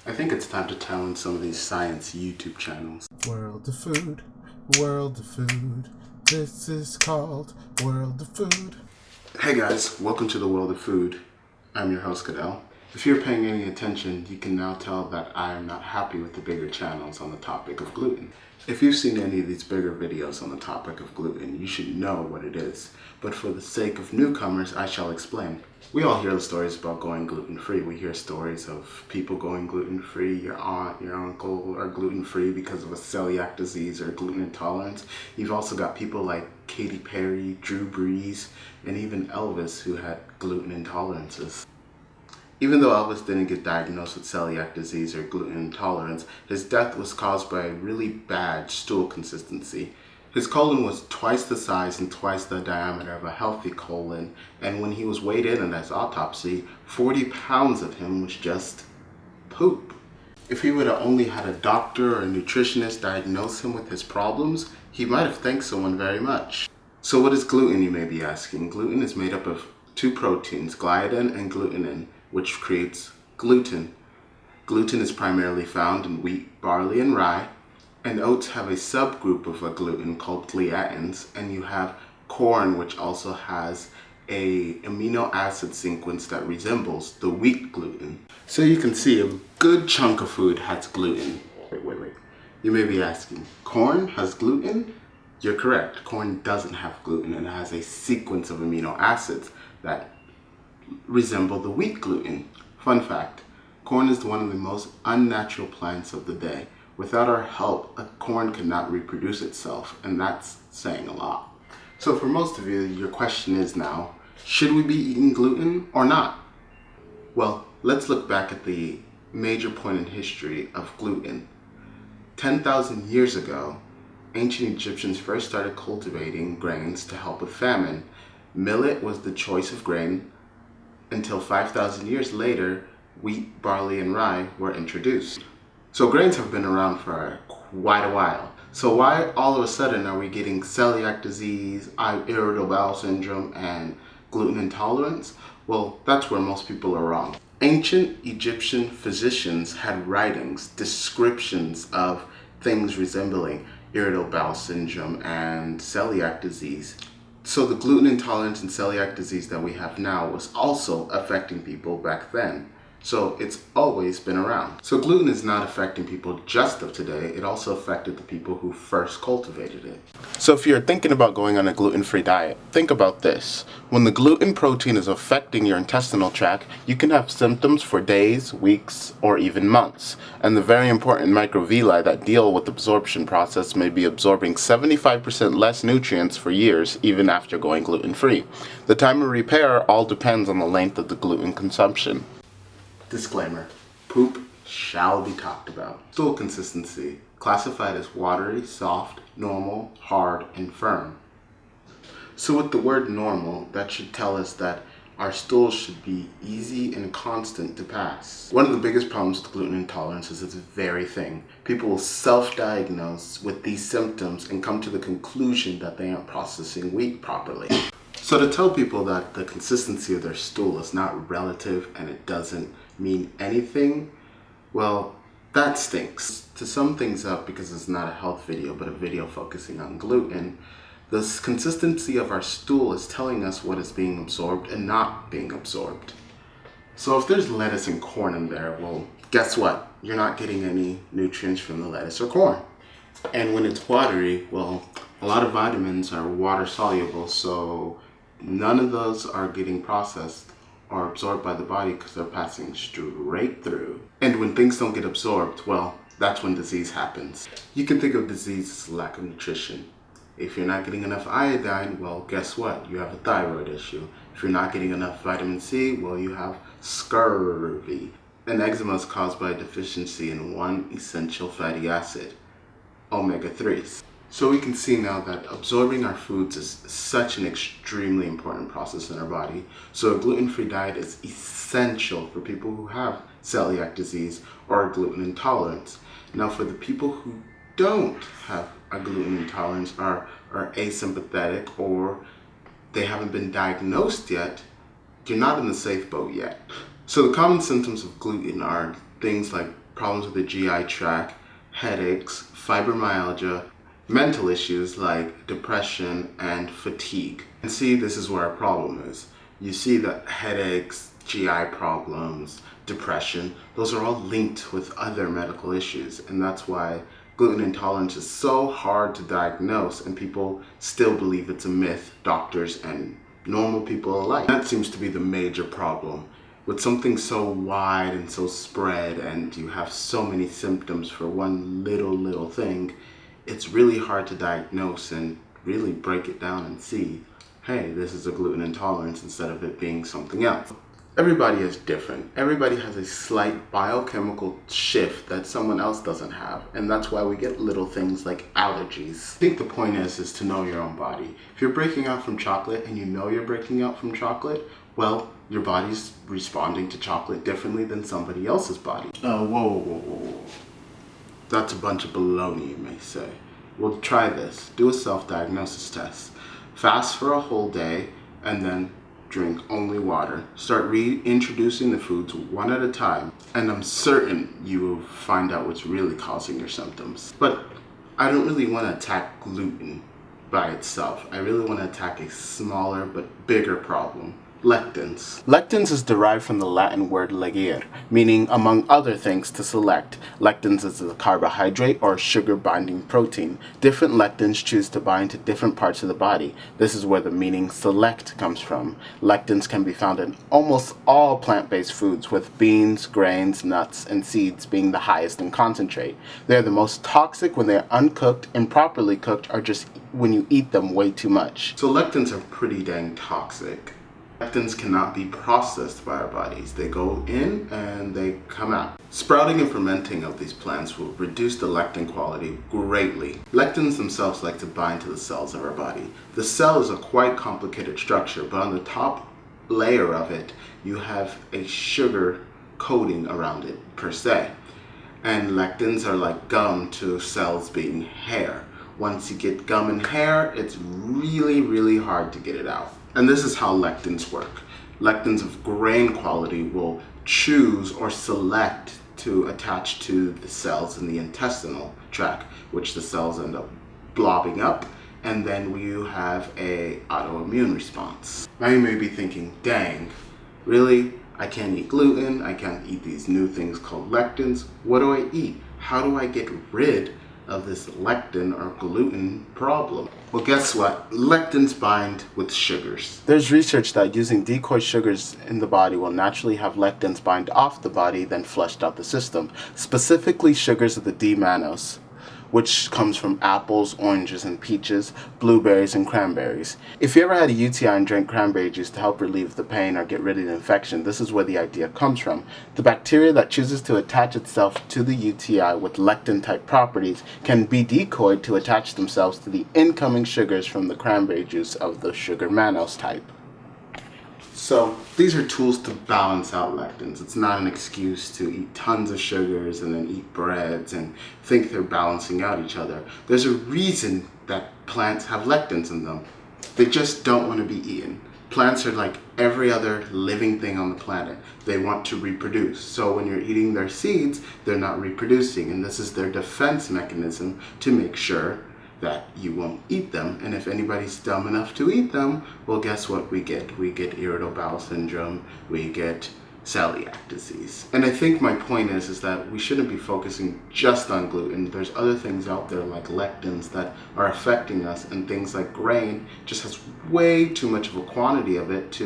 I think it's time to turn on some of these science YouTube channels. World of food, world of food. This is called World of Food. Hey guys, welcome to the World of Food. I'm your host, HeyCadell. If you're paying any attention, you can now tell that I am not happy with the bigger channels on the topic of gluten. If you've seen any of these bigger videos on the topic of gluten, you should know what it is. But for the sake of newcomers, I shall explain. We all hear the stories about going gluten-free. We hear stories of people going gluten-free. Your aunt, your uncle are gluten-free because of a celiac disease or gluten intolerance. You've also got people like Katy Perry, Drew Brees, and even Elvis who had gluten intolerances. Even though Elvis didn't get diagnosed with celiac disease or gluten intolerance, his death was caused by a really bad stool consistency. His colon was twice the size and twice the diameter of a healthy colon, and when he was weighed in at his autopsy, 40 pounds of him was just poop. If he would have only had a doctor or a nutritionist diagnose him with his problems, he might have thanked someone very much. So what is gluten, you may be asking? Gluten is made up of two proteins, gliadin and glutenin, which creates gluten. Gluten is primarily found in wheat, barley, and rye, and oats have a subgroup of a gluten called gliadins, and you have corn, which also has a amino acid sequence that resembles the wheat gluten. So you can see a good chunk of food has gluten. Wait. You may be asking, corn has gluten? You're correct. Corn doesn't have gluten, and it has a sequence of amino acids that resemble the wheat gluten. Fun fact, corn is one of the most unnatural plants of the day. Without our help, a corn cannot reproduce itself, and that's saying a lot. So for most of you, your question is now, should we be eating gluten or not? Well, let's look back at the major point in history of gluten. 10,000 years ago, ancient Egyptians first started cultivating grains to help with famine. Millet was the choice of grain until 5,000 years later, wheat, barley, and rye were introduced. So grains have been around for quite a while. So why all of a sudden are we getting celiac disease, irritable bowel syndrome, and gluten intolerance? Well, that's where most people are wrong. Ancient Egyptian physicians had writings, descriptions of things resembling irritable bowel syndrome and celiac disease. So the gluten intolerance and celiac disease that we have now was also affecting people back then. So it's always been around. So gluten is not affecting people just of today, it also affected the people who first cultivated it. So if you're thinking about going on a gluten-free diet, think about this. When the gluten protein is affecting your intestinal tract, you can have symptoms for days, weeks, or even months. And the very important microvilli that deal with the absorption process may be absorbing 75% less nutrients for years, even after going gluten-free. The time of repair all depends on the length of the gluten consumption. Disclaimer, poop shall be talked about. Stool consistency, classified as watery, soft, normal, hard, and firm. So with the word normal, that should tell us that our stools should be easy and constant to pass. One of the biggest problems with gluten intolerance is it's very thin. People will self-diagnose with these symptoms and come to the conclusion that they aren't processing wheat properly. So to tell people that the consistency of their stool is not relative and it doesn't mean anything, well, that stinks. To sum things up, because it's not a health video but a video focusing on gluten, the consistency of our stool is telling us what is being absorbed and not being absorbed. So if there's lettuce and corn in there, well, guess what? You're not getting any nutrients from the lettuce or corn. And when it's watery, well, a lot of vitamins are water soluble, so none of those are getting processed or absorbed by the body because they're passing straight through. And when things don't get absorbed, well, that's when disease happens. You can think of disease as lack of nutrition. If you're not getting enough iodine, well, guess what? You have a thyroid issue. If you're not getting enough vitamin C, well, you have scurvy. And eczema is caused by a deficiency in one essential fatty acid, omega-3s. So we can see now that absorbing our foods is such an extremely important process in our body. So a gluten-free diet is essential for people who have celiac disease or gluten intolerance. Now for the people who don't have a gluten intolerance, are asymptomatic, or they haven't been diagnosed yet, you're not in the safe boat yet. So the common symptoms of gluten are things like problems with the GI tract, headaches, fibromyalgia, mental issues like depression and fatigue. And see, this is where our problem is. You see that headaches, GI problems, depression, those are all linked with other medical issues, and that's why gluten intolerance is so hard to diagnose, and people still believe it's a myth, doctors and normal people alike. That seems to be the major problem. With something so wide and so spread, and you have so many symptoms for one little thing, it's really hard to diagnose and really break it down and see, hey, this is a gluten intolerance instead of it being something else. Everybody is different. Everybody has a slight biochemical shift that someone else doesn't have, and that's why we get little things like allergies. I think the point is to know your own body. If you're breaking out from chocolate and you know you're breaking out from chocolate, well, your body's responding to chocolate differently than somebody else's body. Whoa. That's a bunch of baloney, you may say. Well, try this. Do a self-diagnosis test. Fast for a whole day and then drink only water. Start reintroducing the foods one at a time, and I'm certain you will find out what's really causing your symptoms. But I don't really want to attack gluten by itself. I really want to attack a smaller but bigger problem. Lectins. Lectins is derived from the Latin word legere, meaning, among other things, to select. Lectins is a carbohydrate or sugar-binding protein. Different lectins choose to bind to different parts of the body. This is where the meaning select comes from. Lectins can be found in almost all plant-based foods, with beans, grains, nuts, and seeds being the highest in concentrate. They are the most toxic when they are uncooked, and properly cooked are just when you eat them way too much. So lectins are pretty dang toxic. Lectins cannot be processed by our bodies. They go in and they come out. Sprouting and fermenting of these plants will reduce the lectin quality greatly. Lectins themselves like to bind to the cells of our body. The cell is a quite complicated structure, but on the top layer of it, you have a sugar coating around it, per se. And lectins are like gum to cells being hair. Once you get gum and hair, it's really hard to get it out. And this is how lectins work. Lectins of grain quality will choose or select to attach to the cells in the intestinal tract, which the cells end up blobbing up, and then you have a autoimmune response. Now you may be thinking, dang, really? I can't eat gluten, I can't eat these new things called lectins. What do I eat? How do I get rid of this lectin or gluten problem? Well, guess what? Lectins bind with sugars. There's research that using decoy sugars in the body will naturally have lectins bind off the body, then flushed out the system. Specifically sugars of the D-mannose, which comes from apples, oranges, and peaches, blueberries, and cranberries. If you ever had a UTI and drank cranberry juice to help relieve the pain or get rid of the infection, this is where the idea comes from. The bacteria that chooses to attach itself to the UTI with lectin-type properties can be decoyed to attach themselves to the incoming sugars from the cranberry juice of the sugar mannose type. So these are tools to balance out lectins. It's not an excuse to eat tons of sugars and then eat breads and think they're balancing out each other. There's a reason that plants have lectins in them. They just don't want to be eaten. Plants are like every other living thing on the planet. They want to reproduce. So when you're eating their seeds, they're not reproducing, and this is their defense mechanism to make sure that you won't eat them. And if anybody's dumb enough to eat them, well, guess what we get? We get irritable bowel syndrome, we get celiac disease. And I think my point is that we shouldn't be focusing just on gluten. There's other things out there like lectins that are affecting us, and things like grain just has way too much of a quantity of it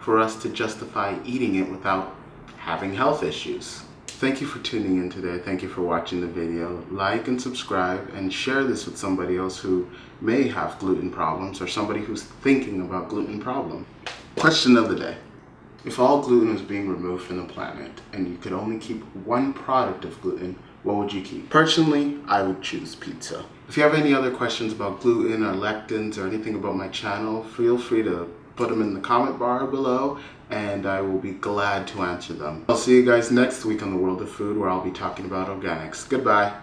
for us to justify eating it without having health issues. Thank you for tuning in today. Thank you for watching the video. Like and subscribe and share this with somebody else who may have gluten problems or somebody who's thinking about gluten problem. Question of the day. If all gluten was being removed from the planet and you could only keep one product of gluten, what would you keep? Personally, I would choose pizza. If you have any other questions about gluten or lectins or anything about my channel, feel free to put them in the comment bar below, and I will be glad to answer them. I'll see you guys next week on The World of Food, where I'll be talking about organics. Goodbye.